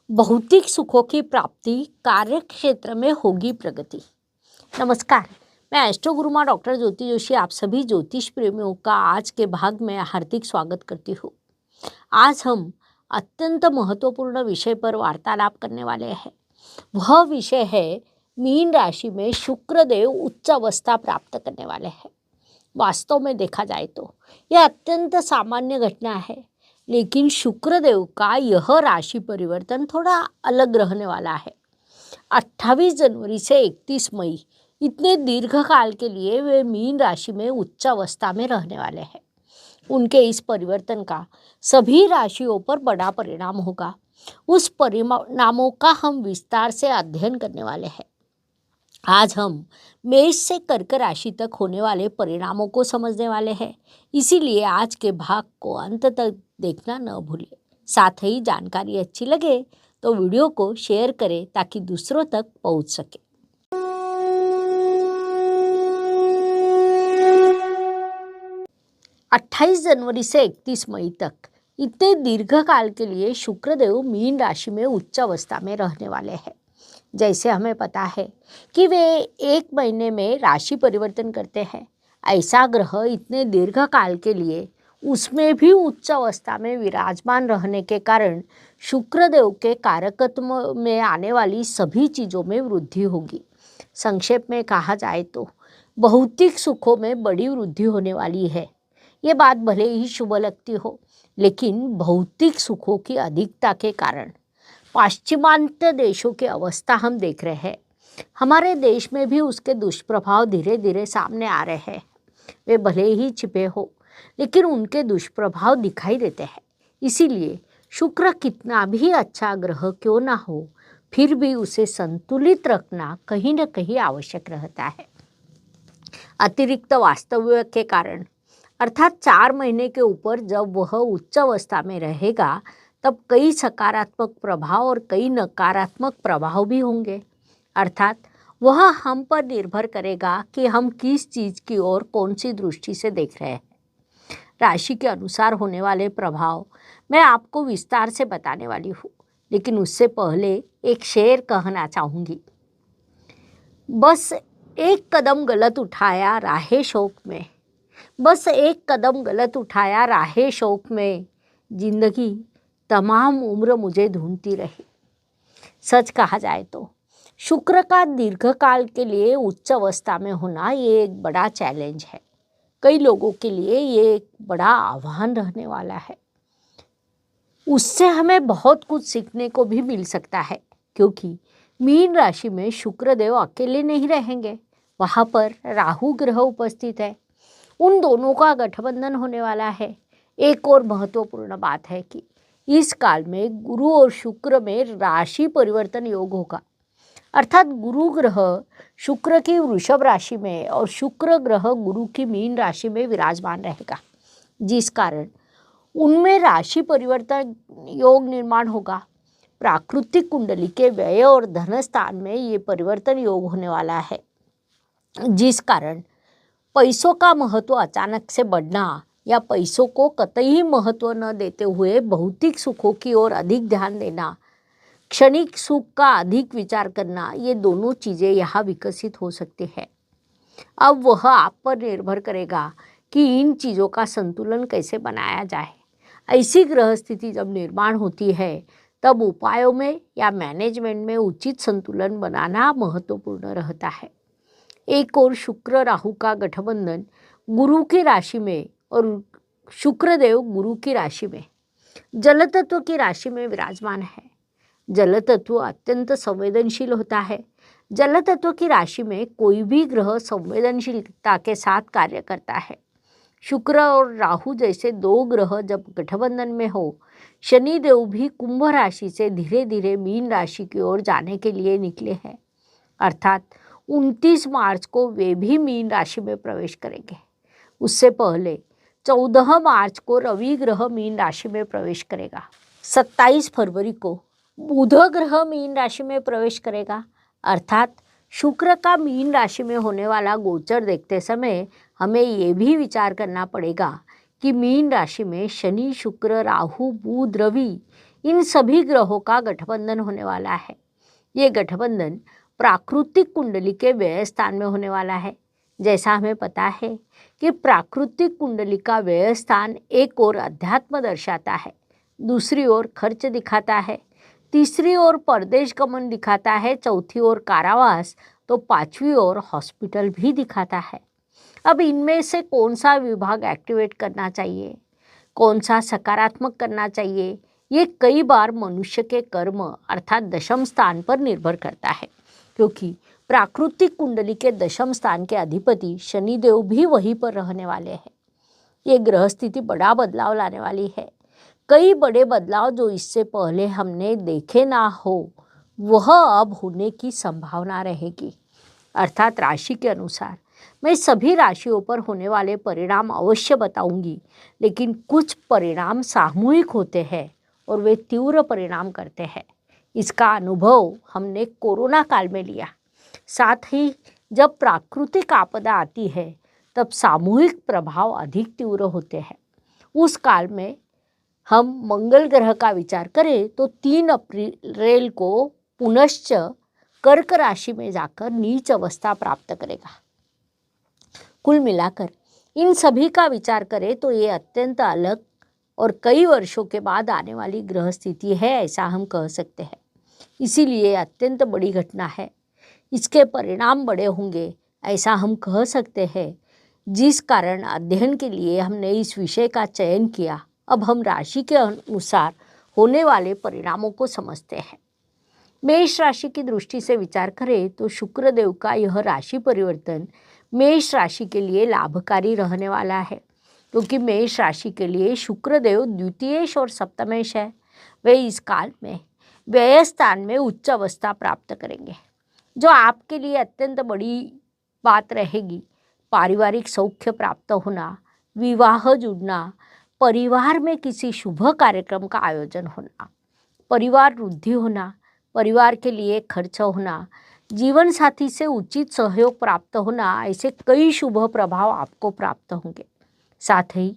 भौतिक सुखों की प्राप्ति कार्य क्षेत्र में होगी प्रगति। नमस्कार, मैं एस्ट्रो गुरुमा डॉक्टर ज्योति जोशी आप सभी ज्योतिष प्रेमियों का आज के भाग में हार्दिक स्वागत करती हूँ। आज हम अत्यंत महत्वपूर्ण विषय पर वार्तालाप करने वाले हैं। वह विषय है मीन राशि में शुक्र देव उच्च अवस्था प्राप्त करने वाले हैं। वास्तव में देखा जाए तो यह अत्यंत सामान्य घटना है, लेकिन शुक्रदेव का यह राशि परिवर्तन थोड़ा अलग रहने वाला है। 28 जनवरी से 31 मई इतने दीर्घ काल के लिए वे मीन राशि में उच्च अवस्था में रहने वाले हैं। उनके इस परिवर्तन का सभी राशियों पर बड़ा परिणाम होगा। उस परिणामों का हम विस्तार से अध्ययन करने वाले हैं। आज हम मेष से कर्क राशि तक होने वाले परिणामों को समझने वाले हैं। इसीलिए आज के भाग को अंत तक देखना न भूलें। साथ ही जानकारी अच्छी लगे तो वीडियो को शेयर करें ताकि दूसरों तक पहुंच सके। अट्ठाईस जनवरी से 31 मई तक इतने दीर्घ काल के लिए शुक्रदेव मीन राशि में उच्च अवस्था में रहने वाले हैं। जैसे हमें पता है कि वे एक महीने में राशि परिवर्तन करते हैं, ऐसा ग्रह इतने दीर्घ काल के लिए उसमें भी उच्च अवस्था में विराजमान रहने के कारण शुक्रदेव के कारकत्व में आने वाली सभी चीज़ों में वृद्धि होगी। संक्षेप में कहा जाए तो भौतिक सुखों में बड़ी वृद्धि होने वाली है। ये बात भले ही शुभ लगती हो, लेकिन भौतिक सुखों की अधिकता के कारण पाश्चिमात्य देशों की अवस्था हम देख रहे हैं। हमारे देश में भी उसके दुष्प्रभाव धीरे धीरे सामने आ रहे हैं। वे भले ही छिपे हो, लेकिन उनके दुष्प्रभाव दिखाई देते हैं। इसीलिए शुक्र कितना भी अच्छा ग्रह क्यों ना हो, फिर भी उसे संतुलित रखना कहीं न कहीं आवश्यक रहता है। अतिरिक्त वास्तव्य के कारण अर्थात 4 महीने के ऊपर जब वह उच्च अवस्था में रहेगा, तब कई सकारात्मक प्रभाव और कई नकारात्मक प्रभाव भी होंगे। अर्थात वह हम पर निर्भर करेगा कि हम किस चीज़ की ओर कौन सी दृष्टि से देख रहे हैं। राशि के अनुसार होने वाले प्रभाव मैं आपको विस्तार से बताने वाली हूँ, लेकिन उससे पहले एक शेर कहना चाहूँगी। बस एक कदम गलत उठाया राहे शौक में, बस एक कदम गलत उठाया राहे शौक में, जिंदगी तमाम उम्र मुझे ढूंढती रही। सच कहा जाए तो शुक्र का दीर्घकाल के लिए उच्च अवस्था में होना ये एक बड़ा चैलेंज है। कई लोगों के लिए ये एक बड़ा आह्वान रहने वाला है। उससे हमें बहुत कुछ सीखने को भी मिल सकता है, क्योंकि मीन राशि में शुक्रदेव अकेले नहीं रहेंगे, वहाँ पर राहु ग्रह उपस्थित है। उन दोनों का गठबंधन होने वाला है। एक और महत्वपूर्ण बात है कि इस काल में गुरु और शुक्र में राशि परिवर्तन योग होगा। अर्थात गुरु ग्रह शुक्र की वृषभ राशि में और शुक्र ग्रह गुरु की मीन राशि में विराजमान रहेगा, जिस कारण उनमें राशि परिवर्तन योग निर्माण होगा। प्राकृतिक कुंडली के व्यय और धन स्थान में ये परिवर्तन योग होने वाला है, जिस कारण पैसों का महत्व अचानक से बढ़ना या पैसों को कतई महत्व न देते हुए भौतिक सुखों की ओर अधिक ध्यान देना, क्षणिक सुख का अधिक विचार करना, ये दोनों चीज़ें यहाँ विकसित हो सकती है। अब वह आप पर निर्भर करेगा कि इन चीज़ों का संतुलन कैसे बनाया जाए। ऐसी ग्रह स्थिति जब निर्माण होती है, तब उपायों में या मैनेजमेंट में उचित संतुलन बनाना महत्वपूर्ण रहता है। एक और शुक्र राहु का गठबंधन गुरु की राशि में और शुक्रदेव गुरु की राशि में जल तत्व की राशि में विराजमान है। जल तत्व अत्यंत संवेदनशील होता है। जल तत्व की राशि में कोई भी ग्रह संवेदनशीलता के साथ कार्य करता है। शुक्र और राहु जैसे दो ग्रह जब गठबंधन में हो, शनिदेव भी कुंभ राशि से धीरे धीरे मीन राशि की ओर जाने के लिए निकले हैं। अर्थात 29 मार्च को वे भी मीन राशि में प्रवेश करेंगे। उससे पहले 14 मार्च को रवि ग्रह मीन राशि में प्रवेश करेगा। 27 फरवरी को बुध ग्रह मीन राशि में प्रवेश करेगा। अर्थात शुक्र का मीन राशि में होने वाला गोचर देखते समय हमें ये भी विचार करना पड़ेगा कि मीन राशि में शनि, शुक्र, राहु, बुध, रवि इन सभी ग्रहों का गठबंधन होने वाला है। ये गठबंधन प्राकृतिक कुंडली के व्यय स्थान में होने वाला है। जैसा हमें पता है कि प्राकृतिक कुंडली का व्यय स्थान एक ओर अध्यात्म दर्शाता है, दूसरी ओर खर्च दिखाता है, तीसरी ओर परदेश गमन दिखाता है, चौथी ओर कारावास, तो पांचवी ओर हॉस्पिटल भी दिखाता है। अब इनमें से कौन सा विभाग एक्टिवेट करना चाहिए, कौन सा सकारात्मक करना चाहिए, ये कई बार मनुष्य के कर्म अर्थात दशम स्थान पर निर्भर करता है, क्योंकि प्राकृतिक कुंडली के दशम स्थान के अधिपति शनिदेव भी वहीं पर रहने वाले हैं। ये ग्रह स्थिति बड़ा बदलाव लाने वाली है। कई बड़े बदलाव जो इससे पहले हमने देखे ना हो वह अब होने की संभावना रहेगी। अर्थात राशि के अनुसार मैं सभी राशियों पर होने वाले परिणाम अवश्य बताऊंगी, लेकिन कुछ परिणाम सामूहिक होते हैं और वे तीव्र परिणाम करते हैं। इसका अनुभव हमने कोरोना काल में लिया। साथ ही जब प्राकृतिक आपदा आती है तब सामूहिक प्रभाव अधिक तीव्र होते हैं। उस काल में हम मंगल ग्रह का विचार करें तो 3 अप्रैल को पुनश्च कर्क राशि में जाकर नीच अवस्था प्राप्त करेगा। कुल मिलाकर इन सभी का विचार करें तो ये अत्यंत अलग और कई वर्षों के बाद आने वाली ग्रह स्थिति है, ऐसा हम कह सकते हैं। इसीलिए अत्यंत बड़ी घटना है, इसके परिणाम बड़े होंगे, ऐसा हम कह सकते हैं। जिस कारण अध्ययन के लिए हमने इस विषय का चयन किया। अब हम राशि के अनुसार होने वाले परिणामों को समझते हैं। मेष राशि की दृष्टि से विचार करें तो शुक्र देव का यह राशि परिवर्तन मेष राशि के लिए लाभकारी रहने वाला है, क्योंकि मेष राशि के लिए शुक्र देव द्वितीयेश और सप्तमेश है। वे इस काल में व्यय स्थान में उच्च अवस्था प्राप्त करेंगे, जो आपके लिए अत्यंत बड़ी बात रहेगी। पारिवारिक सौख्य प्राप्त होना, विवाह जुड़ना, परिवार में किसी शुभ कार्यक्रम का आयोजन होना, परिवार वृद्धि होना, परिवार के लिए खर्च होना, जीवन साथी से उचित सहयोग प्राप्त होना, ऐसे कई शुभ प्रभाव आपको प्राप्त होंगे। साथ ही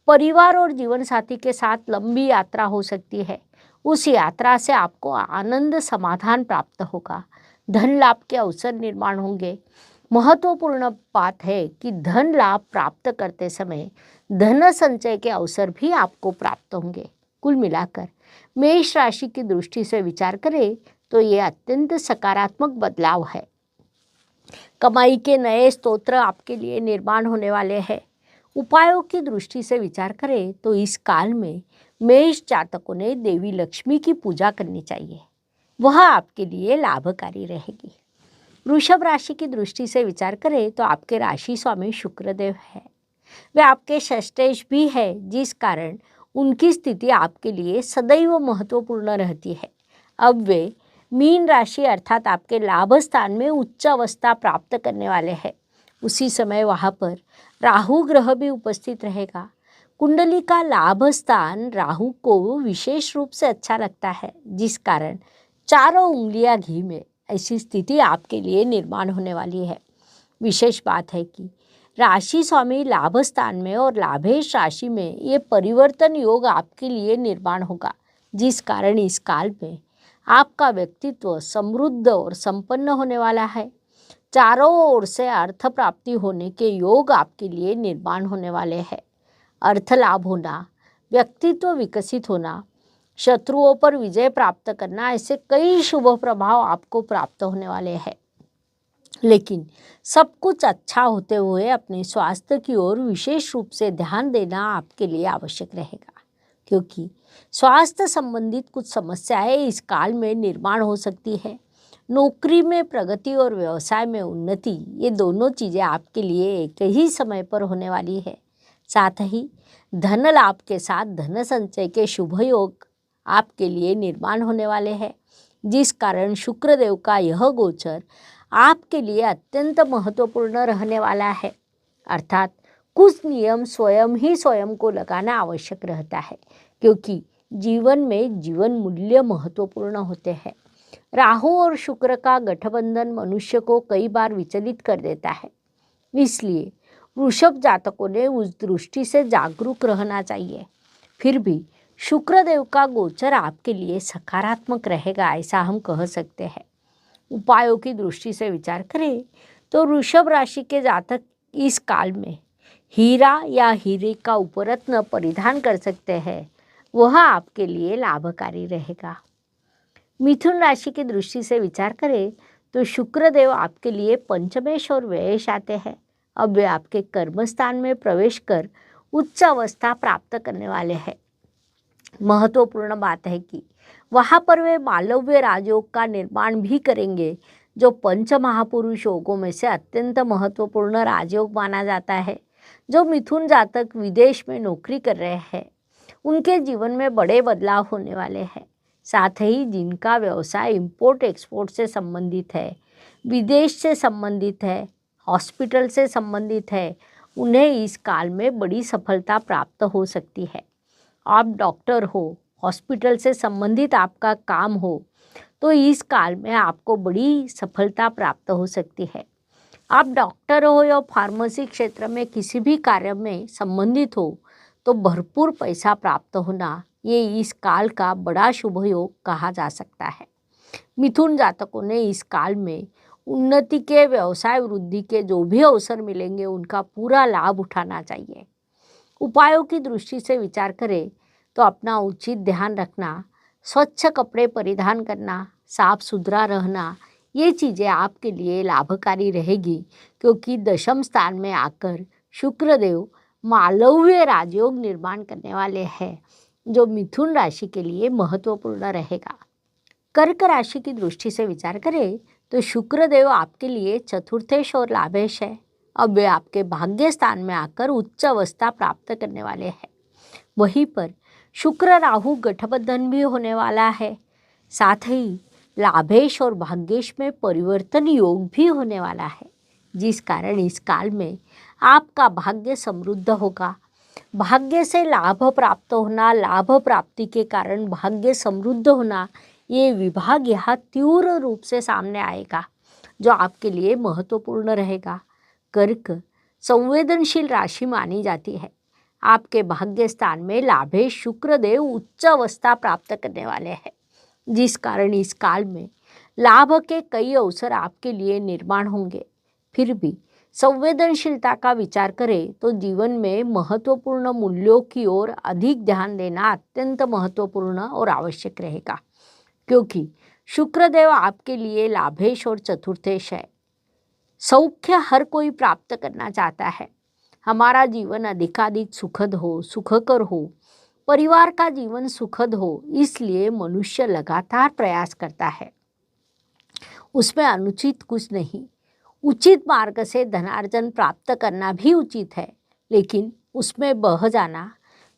परिवार और जीवन साथी के साथ लंबी यात्रा हो सकती है। उस यात्रा से आपको आनंद समाधान प्राप्त होगा, धन लाभ के अवसर निर्माण होंगे। महत्वपूर्ण बात है कि धन लाभ प्राप्त करते समय धन संचय के अवसर भी आपको प्राप्त होंगे। कुल मिलाकर मेष राशि की दृष्टि से विचार करें तो ये अत्यंत सकारात्मक बदलाव है। कमाई के नए स्तोत्र आपके लिए निर्माण होने वाले हैं। उपायों की दृष्टि से विचार करें तो इस काल में मेष जातकों ने देवी लक्ष्मी की पूजा करनी चाहिए, वह आपके लिए लाभकारी रहेगी। वृषभ राशि की दृष्टि से विचार करें तो आपके राशि स्वामी शुक्रदेव है, वे आपके षष्ठेश भी है, जिस कारण उनकी स्थिति आपके लिए सदैव महत्वपूर्ण रहती है। अब वे मीन राशि अर्थात आपके लाभ स्थान में उच्च अवस्था प्राप्त करने वाले हैं। उसी समय वहाँ पर राहु ग्रह भी उपस्थित रहेगा। कुंडली का लाभ स्थान राहु को विशेष रूप से अच्छा लगता है, जिस कारण 4 उंगलियां घी में ऐसी स्थिति आपके लिए निर्माण होने वाली है। विशेष बात है कि राशि स्वामी लाभ स्थान में और लाभेश राशि में ये परिवर्तन योग आपके लिए निर्माण होगा, जिस कारण इस काल में आपका व्यक्तित्व समृद्ध और संपन्न होने वाला है। चारों ओर से अर्थ प्राप्ति होने के योग आपके लिए निर्माण होने वाले हैं। अर्थ लाभ होना, व्यक्तित्व विकसित होना, शत्रुओं पर विजय प्राप्त करना, ऐसे कई शुभ प्रभाव आपको प्राप्त होने वाले हैं। लेकिन सब कुछ अच्छा होते हुए अपने स्वास्थ्य की ओर विशेष रूप से ध्यान देना आपके लिए आवश्यक रहेगा, क्योंकि स्वास्थ्य संबंधित कुछ समस्याएं इस काल में निर्माण हो सकती है। नौकरी में प्रगति और व्यवसाय में उन्नति, ये दोनों चीज़ें आपके लिए एक ही समय पर होने वाली है। साथ ही धन लाभ के साथ धन संचय के शुभ योग आपके लिए निर्माण होने वाले हैं, जिस कारण शुक्रदेव का यह गोचर आपके लिए अत्यंत महत्वपूर्ण रहने वाला है। अर्थात कुछ नियम स्वयं को लगाना आवश्यक रहता है, क्योंकि जीवन में जीवन मूल्य महत्वपूर्ण होते हैं। राहु और शुक्र का गठबंधन मनुष्य को कई बार विचलित कर देता है, इसलिए वृषभ जातकों ने उस दृष्टि से जागरूक रहना चाहिए। फिर भी शुक्रदेव का गोचर आपके लिए सकारात्मक रहेगा, ऐसा हम कह सकते हैं। उपायों की दृष्टि से विचार करें तो वृषभ राशि के जातक इस काल में हीरा या हीरे का उपरत्न परिधान कर सकते हैं, वह आपके लिए लाभकारी रहेगा। मिथुन राशि की दृष्टि से विचार करें तो शुक्रदेव आपके लिए पंचमेश और व्ययेश आते हैं। अब वे आपके कर्मस्थान में प्रवेश कर उच्च अवस्था प्राप्त करने वाले हैं। महत्वपूर्ण बात है कि वहाँ पर वे मालव्य राजयोग का निर्माण भी करेंगे, जो पंच महापुरुष योगों में से अत्यंत महत्वपूर्ण राजयोग माना जाता है। जो मिथुन जातक विदेश में नौकरी कर रहे हैं, उनके जीवन में बड़े बदलाव होने वाले हैं। साथ ही जिनका व्यवसाय इंपोर्ट एक्सपोर्ट से संबंधित है, विदेश से संबंधित है, हॉस्पिटल से संबंधित है, उन्हें इस काल में बड़ी सफलता प्राप्त हो सकती है। आप डॉक्टर हो, हॉस्पिटल से संबंधित आपका काम हो, तो इस काल में आपको बड़ी सफलता प्राप्त हो सकती है। आप डॉक्टर हो या फार्मेसी क्षेत्र में किसी भी कार्य में संबंधित हो, तो भरपूर पैसा प्राप्त होना ये इस काल का बड़ा शुभ योग कहा जा सकता है। मिथुन जातकों ने इस काल में उन्नति के, व्यवसाय वृद्धि के जो भी अवसर मिलेंगे, उनका पूरा लाभ उठाना चाहिए। उपायों की दृष्टि से विचार करें तो अपना उचित ध्यान रखना, स्वच्छ कपड़े परिधान करना, साफ सुथरा रहना, ये चीज़ें आपके लिए लाभकारी रहेगी, क्योंकि दशम स्थान में आकर शुक्रदेव मालव्य राजयोग निर्माण करने वाले हैं, जो मिथुन राशि के लिए महत्वपूर्ण रहेगा। कर्क राशि की दृष्टि से विचार करें तो शुक्रदेव आपके लिए चतुर्थेश और लाभेश है। अब वे आपके भाग्य स्थान में आकर उच्च अवस्था प्राप्त करने वाले हैं। वहीं पर शुक्र राहु गठबंधन भी होने वाला है। साथ ही लाभेश और भाग्येश में परिवर्तन योग भी होने वाला है, जिस कारण इस काल में आपका भाग्य समृद्ध होगा। भाग्य से लाभ प्राप्त होना, लाभ प्राप्ति के कारण भाग्य समृद्ध होना, ये विभाग यहाँ तीव्र रूप से सामने आएगा, जो आपके लिए महत्वपूर्ण रहेगा। कर्क संवेदनशील राशि मानी जाती है। आपके भाग्य स्थान में लाभेश शुक्रदेव उच्च अवस्था प्राप्त करने वाले हैं, जिस कारण इस काल में लाभ के कई अवसर आपके लिए निर्माण होंगे। फिर भी संवेदनशीलता का विचार करें तो जीवन में महत्वपूर्ण मूल्यों की ओर अधिक ध्यान देना अत्यंत महत्वपूर्ण और आवश्यक रहेगा, क्योंकि शुक्रदेव आपके लिए लाभेश और चतुर्थेश है। सौख्य हर कोई प्राप्त करना चाहता है। हमारा जीवन अधिकाधिक सुखद हो, सुखकर हो, परिवार का जीवन सुखद हो, इसलिए मनुष्य लगातार प्रयास करता है। उसमें अनुचित कुछ नहीं। उचित मार्ग से धनार्जन प्राप्त करना भी उचित है, लेकिन उसमें बह जाना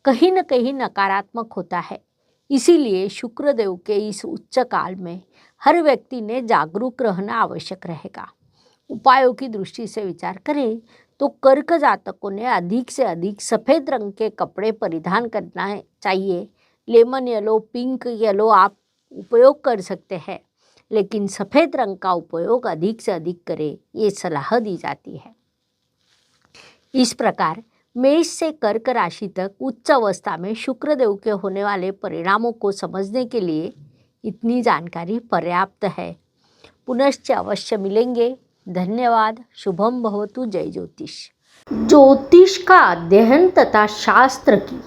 कहीं न कहीं नकारात्मक होता है। इसीलिए शुक्रदेव के इस उच्च काल में हर व्यक्ति ने जागरूक रहना आवश्यक रहेगा। उपायों की दृष्टि से विचार करें तो कर्क जातकों ने अधिक से अधिक सफ़ेद रंग के कपड़े परिधान करना चाहिए। लेमन येलो, पिंक येलो आप उपयोग कर सकते हैं, लेकिन सफ़ेद रंग का उपयोग अधिक से अधिक करें, ये सलाह दी जाती है। इस प्रकार मेष से कर्क राशि तक उच्च अवस्था में शुक्रदेव के होने वाले परिणामों को समझने के लिए इतनी जानकारी पर्याप्त है। पुनश्च अवश्य मिलेंगे। धन्यवाद। शुभम भवतु। जय ज्योतिष। ज्योतिष का अध्ययन तथा शास्त्र की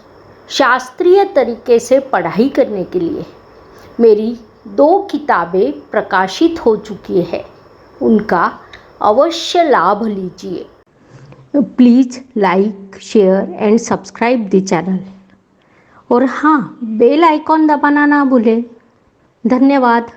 शास्त्रीय तरीके से पढ़ाई करने के लिए मेरी 2 किताबें प्रकाशित हो चुकी है, उनका अवश्य लाभ लीजिए। Please like, share and subscribe the channel, और हाँ, बेल आइकॉन दबाना ना भूलें। धन्यवाद।